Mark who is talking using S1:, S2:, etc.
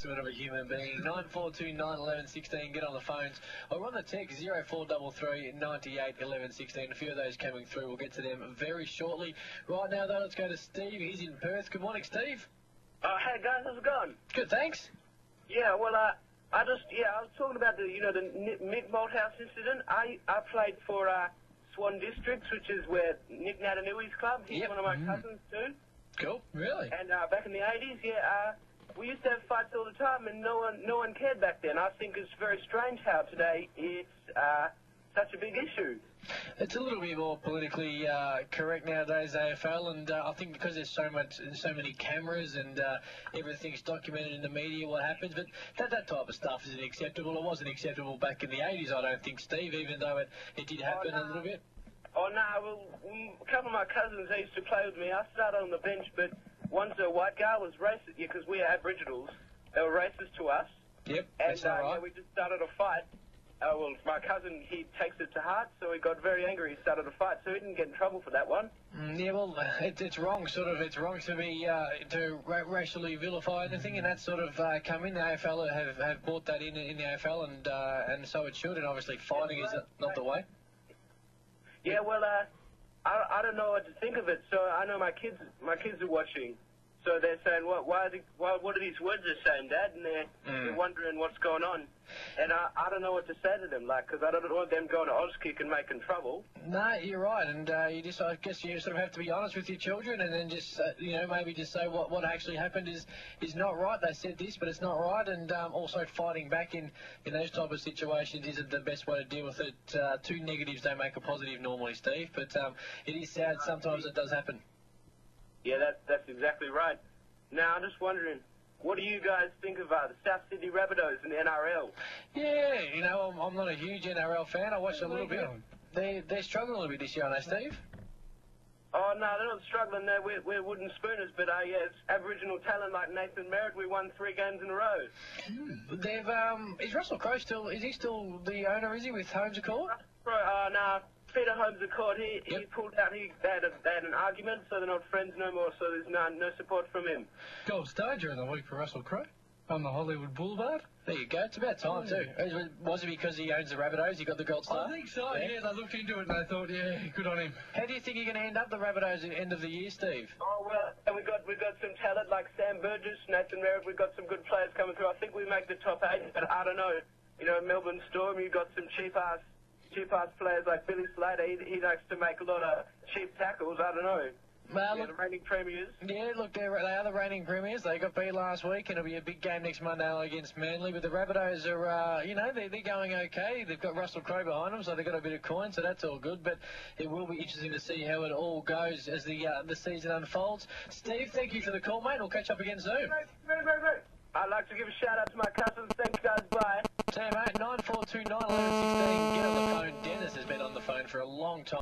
S1: Of a human being. 9429 11 16. Get on the phones or on the text 0433 98 11 16. A few of those coming through. We'll get to them very shortly. Right now, though, let's go to Steve. He's in Perth. Good morning, Steve.
S2: Hey guys, how's it going?
S1: Good, thanks.
S2: Yeah, well, I was talking about the Mick Malthouse incident. I played for Swan Districts, which is where Nick Natanui's club. He's one of my cousins too.
S1: Cool. Really?
S2: And back in the 80s, we used to have fights all the time, and no one cared back then. I think it's very strange how today it's such a big issue.
S1: It's a little bit more politically correct nowadays, AFL, and I think because there's so many cameras and everything's documented in the media what happens, but that type of stuff isn't acceptable. It wasn't acceptable back in the 80s, I don't think, Steve, even though it did happen a little bit.
S2: Oh, no, well, a couple of my cousins, they used to play with me. I started on the bench, but once a white guy was racist, because we are aboriginals, they were racist to us.
S1: Yep,
S2: and,
S1: that's all right.
S2: we just started a fight. Well, my cousin, he takes it to heart, so he got very angry. He started a fight, so he didn't get in trouble for that one.
S1: Yeah, well, it's wrong, it's wrong to be, to racially vilify anything, and that sort of come in. The AFL have brought that in the AFL, and so it should, and obviously fighting is not the way.
S2: Yeah, well, I don't know what to think of it, so I know my kids are watching. So they're saying, what are these words they're saying, Dad? And they're wondering what's going on. And I don't know what to say to them, because I don't want them going to Auskick and making trouble.
S1: No, you're right, and I guess you sort of have to be honest with your children, and then just, maybe just say what actually happened is not right. They said this, but it's not right, and also fighting back in those type of situations isn't the best way to deal with it. Two negatives don't make a positive normally, Steve, but it is sad sometimes it does happen.
S2: Yeah, that's exactly right. Now, I'm just wondering, what do you guys think of the South Sydney Rabbitohs in the NRL?
S1: Yeah, I'm not a huge NRL fan. I watched a little bit. They're struggling a little bit this year, aren't they, Steve?
S2: Oh, no, they're not struggling. We're wooden spooners, but it's Aboriginal talent like Nathan Merritt. We won 3 games in a row.
S1: Is Russell Crowe still? Is he still the owner? Is he with Holmes Accord?
S2: No. Peter Holmes Accord, he pulled out. They had an argument, so they're not friends no more. So there's no support from him.
S3: Gold star during the week for Russell Crowe on the Hollywood Boulevard.
S1: There you go. It's about time too. Was it because he owns the Rabbitohs? He got the gold star.
S3: I think so. Yeah, they looked into it and they thought, yeah, good on him.
S1: How do you think you're going to end up the Rabbitohs at the end of the year, Steve?
S2: Oh well, and we got some talent like Sam Burgess, Nathan Merritt. We've got some good players coming through. I think we make the top 8, but I don't know. Melbourne Storm. You've got some cheap ass players like Billy Slater. He likes to make a lot of cheap tackles. I don't know.
S1: Well,
S2: the reigning premiers.
S1: Yeah, look, they are the reigning premiers. They got beat last week, and it'll be a big game next Monday against Manly. But the Rabbitohs are, they're going okay. They've got Russell Crowe behind them, so they've got a bit of coin, so that's all good. But it will be interesting to see how it all goes as the season unfolds. Steve, thank you for the call, mate. We'll catch up again soon.
S2: Very. I'd like to give a shout out to my cousins. Thank you.